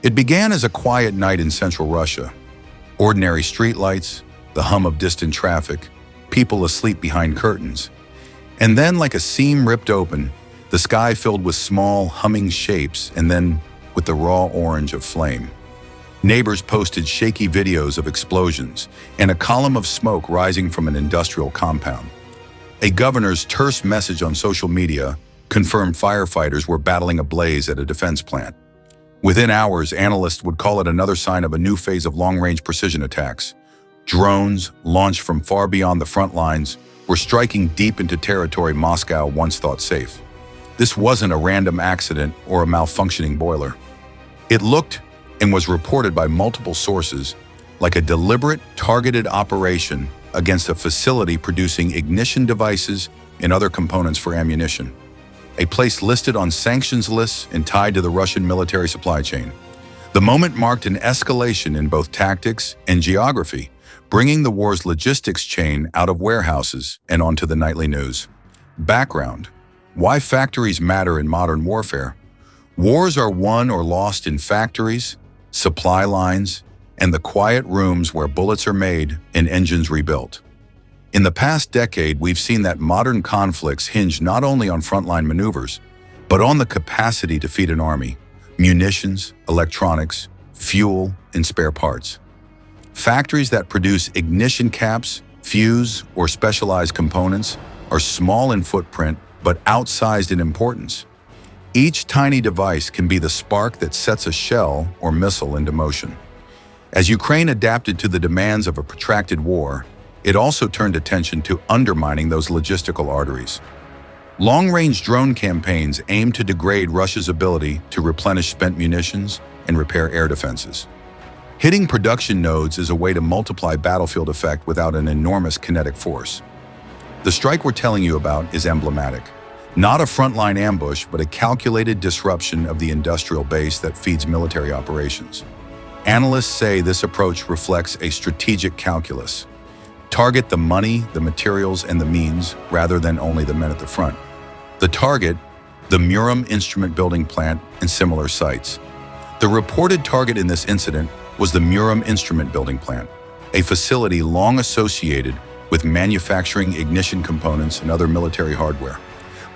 It began as a quiet night in central Russia. Ordinary streetlights, the hum of distant traffic, people asleep behind curtains. And then, like a seam ripped open, the sky filled with small, humming shapes, and then with the raw orange of flame. Neighbors posted shaky videos of explosions and a column of smoke rising from an industrial compound. A governor's terse message on social media confirmed firefighters were battling a blaze at a defense plant. Within hours, analysts would call it another sign of a new phase of long-range precision attacks. Drones, launched from far beyond the front lines, were striking deep into territory Moscow once thought safe. This wasn't a random accident or a malfunctioning boiler. It looked and was reported by multiple sources like a deliberate, targeted operation against a facility producing ignition devices and other components for ammunition. A place listed on sanctions lists and tied to the Russian military supply chain. The moment marked an escalation in both tactics and geography, bringing the war's logistics chain out of warehouses and onto the nightly news. Background: why factories matter in modern warfare. Wars are won or lost in factories, supply lines, and the quiet rooms where bullets are made and engines rebuilt. In the past decade, we've seen that modern conflicts hinge not only on frontline maneuvers, but on the capacity to feed an army, munitions, electronics, fuel, and spare parts. Factories that produce ignition caps, fuse, or specialized components are small in footprint, but outsized in importance. Each tiny device can be the spark that sets a shell or missile into motion. As Ukraine adapted to the demands of a protracted war, it also turned attention to undermining those logistical arteries. Long-range drone campaigns aim to degrade Russia's ability to replenish spent munitions and repair air defenses. Hitting production nodes is a way to multiply battlefield effect without an enormous kinetic force. The strike we're telling you about is emblematic. Not a frontline ambush, but a calculated disruption of the industrial base that feeds military operations. Analysts say this approach reflects a strategic calculus. Target the money, the materials, and the means, rather than only the men at the front. The target, the Murom instrument building plant and similar sites. The reported target in this incident was the Murom instrument building plant, a facility long associated with manufacturing ignition components and other military hardware.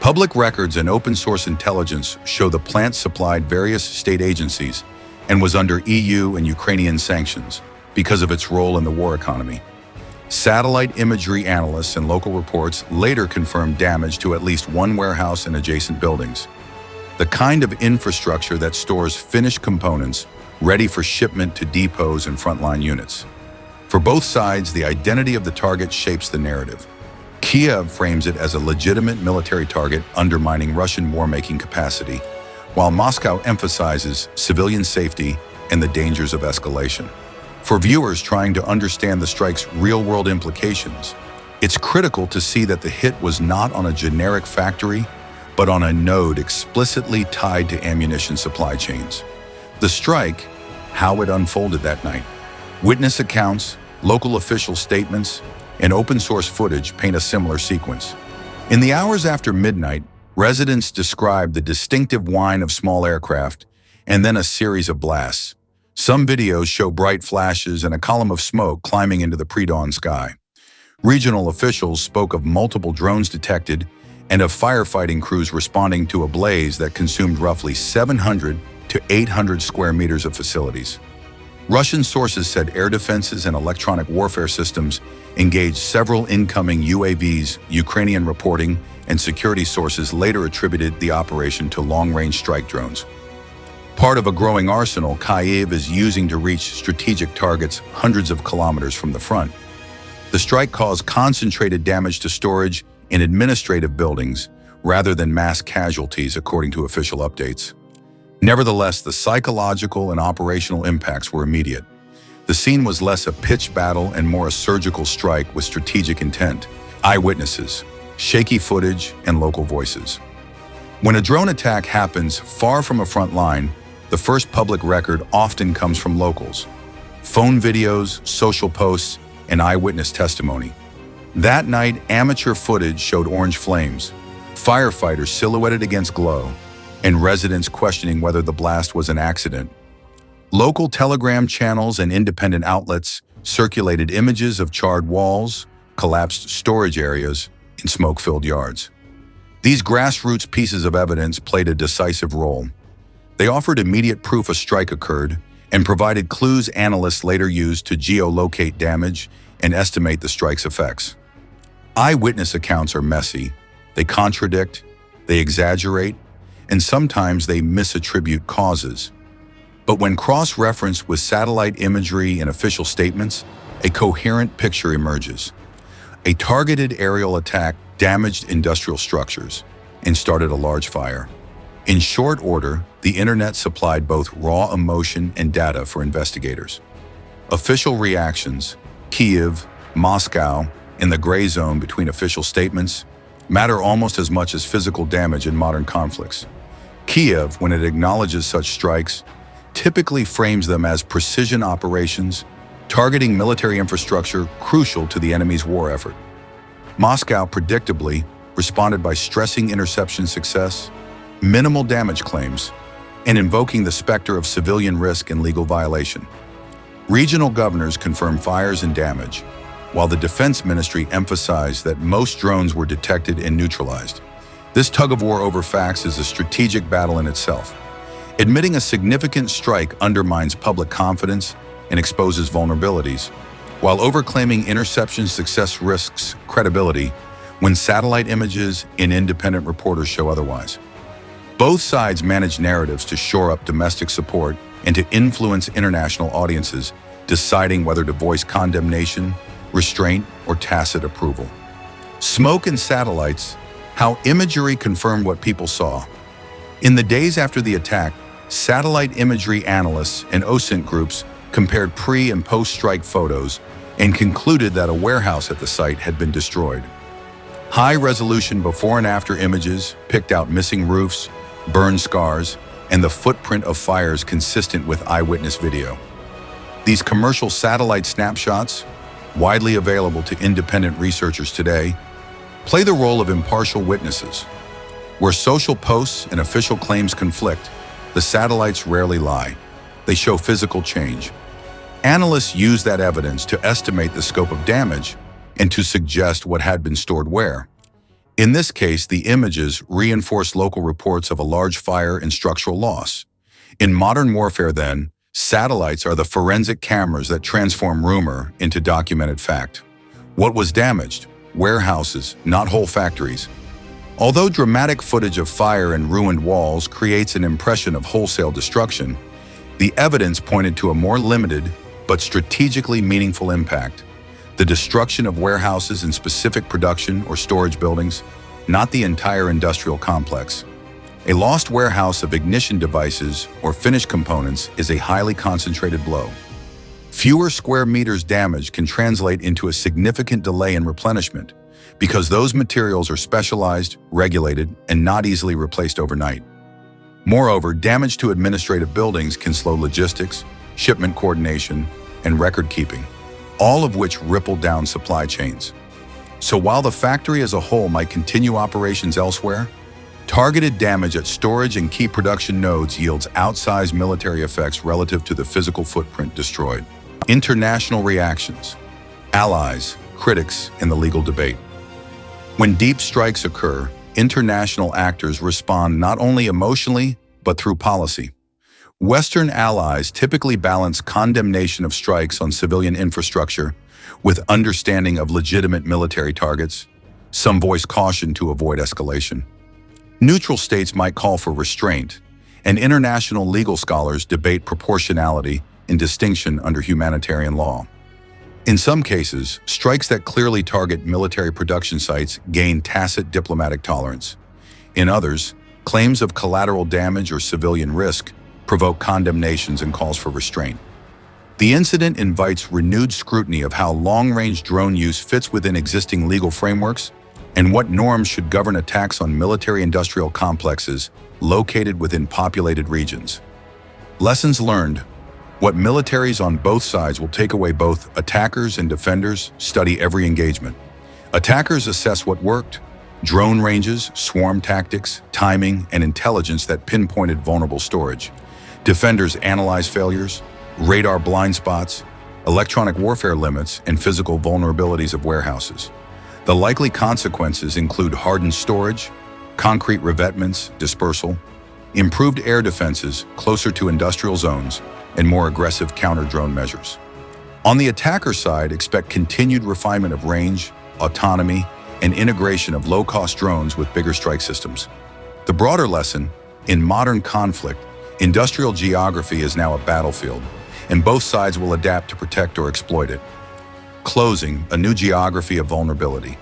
Public records and open-source intelligence show the plant supplied various state agencies and was under EU and Ukrainian sanctions because of its role in the war economy. Satellite imagery analysts and local reports later confirmed damage to at least one warehouse and adjacent buildings. The kind of infrastructure that stores finished components ready for shipment to depots and frontline units. For both sides, the identity of the target shapes the narrative. Kiev frames it as a legitimate military target undermining Russian war-making capacity, while Moscow emphasizes civilian safety and the dangers of escalation. For viewers trying to understand the strike's real-world implications, it's critical to see that the hit was not on a generic factory, but on a node explicitly tied to ammunition supply chains. The strike, how it unfolded that night. Witness accounts, local official statements, and open-source footage paint a similar sequence. In the hours after midnight, residents described the distinctive whine of small aircraft and then a series of blasts. Some videos show bright flashes and a column of smoke climbing into the pre-dawn sky. Regional officials spoke of multiple drones detected and of firefighting crews responding to a blaze that consumed roughly 700 to 800 square meters of facilities. Russian sources said air defenses and electronic warfare systems engaged several incoming UAVs. Ukrainian reporting and security sources later attributed the operation to long-range strike drones. Part of a growing arsenal Kyiv is using to reach strategic targets hundreds of kilometers from the front. The strike caused concentrated damage to storage in administrative buildings rather than mass casualties, according to official updates. Nevertheless, the psychological and operational impacts were immediate. The scene was less a pitched battle and more a surgical strike with strategic intent. Eyewitnesses, shaky footage, and local voices. When a drone attack happens far from a front line, the first public record often comes from locals. Phone videos, social posts, and eyewitness testimony. That night, amateur footage showed orange flames, firefighters silhouetted against glow, and residents questioning whether the blast was an accident. Local telegram channels and independent outlets circulated images of charred walls, collapsed storage areas, and smoke-filled yards. These grassroots pieces of evidence played a decisive role. They offered immediate proof a strike occurred and provided clues analysts later used to geolocate damage and estimate the strike's effects. Eyewitness accounts are messy. They contradict, they exaggerate, and sometimes they misattribute causes. But when cross-referenced with satellite imagery and official statements, a coherent picture emerges. A targeted aerial attack damaged industrial structures and started a large fire. In short order, the internet supplied both raw emotion and data for investigators. Official reactions, Kyiv, Moscow, and the gray zone between official statements, matter almost as much as physical damage in modern conflicts. Kyiv, when it acknowledges such strikes, typically frames them as precision operations, targeting military infrastructure crucial to the enemy's war effort. Moscow, predictably, responded by stressing interception success, minimal damage claims, and invoking the specter of civilian risk and legal violation. Regional governors confirmed fires and damage, while the Defense Ministry emphasized that most drones were detected and neutralized. This tug-of-war over facts is a strategic battle in itself. Admitting a significant strike undermines public confidence and exposes vulnerabilities, while overclaiming interception success risks credibility when satellite images and independent reporters show otherwise. Both sides manage narratives to shore up domestic support and to influence international audiences, deciding whether to voice condemnation, restraint, or tacit approval. Smoke and satellites, how imagery confirmed what people saw. In the days after the attack, satellite imagery analysts and OSINT groups compared pre- and post-strike photos and concluded that a warehouse at the site had been destroyed. High-resolution before and after images picked out missing roofs, burn scars, and the footprint of fires consistent with eyewitness video. These commercial satellite snapshots, widely available to independent researchers today, play the role of impartial witnesses. Where social posts and official claims conflict, the satellites rarely lie. They show physical change. Analysts use that evidence to estimate the scope of damage and to suggest what had been stored where. In this case, the images reinforce local reports of a large fire and structural loss. In modern warfare, then, satellites are the forensic cameras that transform rumor into documented fact. What was damaged? Warehouses, not whole factories. Although dramatic footage of fire and ruined walls creates an impression of wholesale destruction, the evidence pointed to a more limited but strategically meaningful impact. The destruction of warehouses in specific production or storage buildings, not the entire industrial complex. A lost warehouse of ignition devices or finished components is a highly concentrated blow. Fewer square meters damage can translate into a significant delay in replenishment because those materials are specialized, regulated, and not easily replaced overnight. Moreover, damage to administrative buildings can slow logistics, shipment coordination, and record keeping, all of which ripple down supply chains. So while the factory as a whole might continue operations elsewhere, targeted damage at storage and key production nodes yields outsized military effects relative to the physical footprint destroyed. International reactions, allies, critics, and the legal debate. When deep strikes occur, international actors respond not only emotionally, but through policy. Western allies typically balance condemnation of strikes on civilian infrastructure with understanding of legitimate military targets. Some voice caution to avoid escalation. Neutral states might call for restraint, and international legal scholars debate proportionality and distinction under humanitarian law. In some cases, strikes that clearly target military production sites gain tacit diplomatic tolerance. In others, claims of collateral damage or civilian risk provoke condemnations and calls for restraint. The incident invites renewed scrutiny of how long-range drone use fits within existing legal frameworks and what norms should govern attacks on military-industrial complexes located within populated regions. Lessons learned. What militaries on both sides will take away. Both attackers and defenders study every engagement. Attackers assess what worked, drone ranges, swarm tactics, timing, and intelligence that pinpointed vulnerable storage. Defenders analyze failures, radar blind spots, electronic warfare limits, and physical vulnerabilities of warehouses. The likely consequences include hardened storage, concrete revetments, dispersal, improved air defenses closer to industrial zones, and more aggressive counter-drone measures. On the attacker side, expect continued refinement of range, autonomy, and integration of low-cost drones with bigger strike systems. The broader lesson: in modern conflict, industrial geography is now a battlefield, and both sides will adapt to protect or exploit it. Closing, a new geography of vulnerability.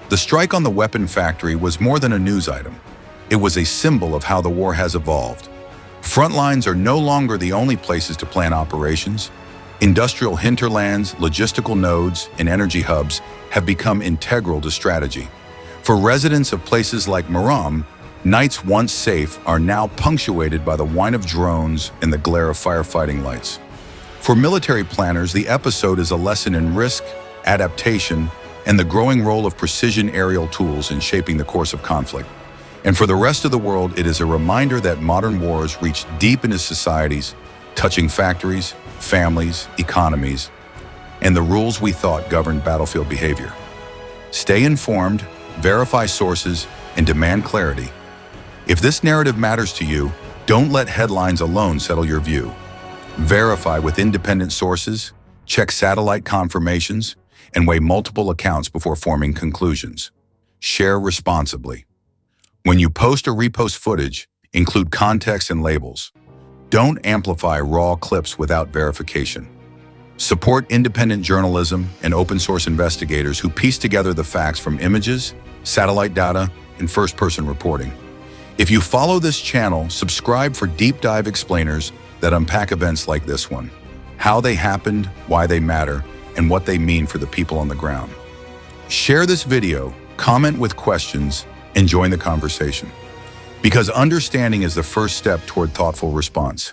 The strike on the weapon factory was more than a news item. It was a symbol of how the war has evolved. Front lines are no longer the only places to plan operations. Industrial hinterlands, logistical nodes, and energy hubs have become integral to strategy. For residents of places like Murom, nights once safe are now punctuated by the whine of drones and the glare of firefighting lights. For military planners, the episode is a lesson in risk, adaptation, and the growing role of precision aerial tools in shaping the course of conflict. And for the rest of the world, it is a reminder that modern wars reach deep into societies, touching factories, families, economies, and the rules we thought governed battlefield behavior. Stay informed, verify sources, and demand clarity. If this narrative matters to you, don't let headlines alone settle your view. Verify with independent sources, check satellite confirmations, and weigh multiple accounts before forming conclusions. Share responsibly. When you post or repost footage, include context and labels. Don't amplify raw clips without verification. Support independent journalism and open-source investigators who piece together the facts from images, satellite data, and first-person reporting. If you follow this channel, subscribe for deep dive explainers that unpack events like this one, how they happened, why they matter, and what they mean for the people on the ground. Share this video, comment with questions, and join the conversation. Because understanding is the first step toward thoughtful response.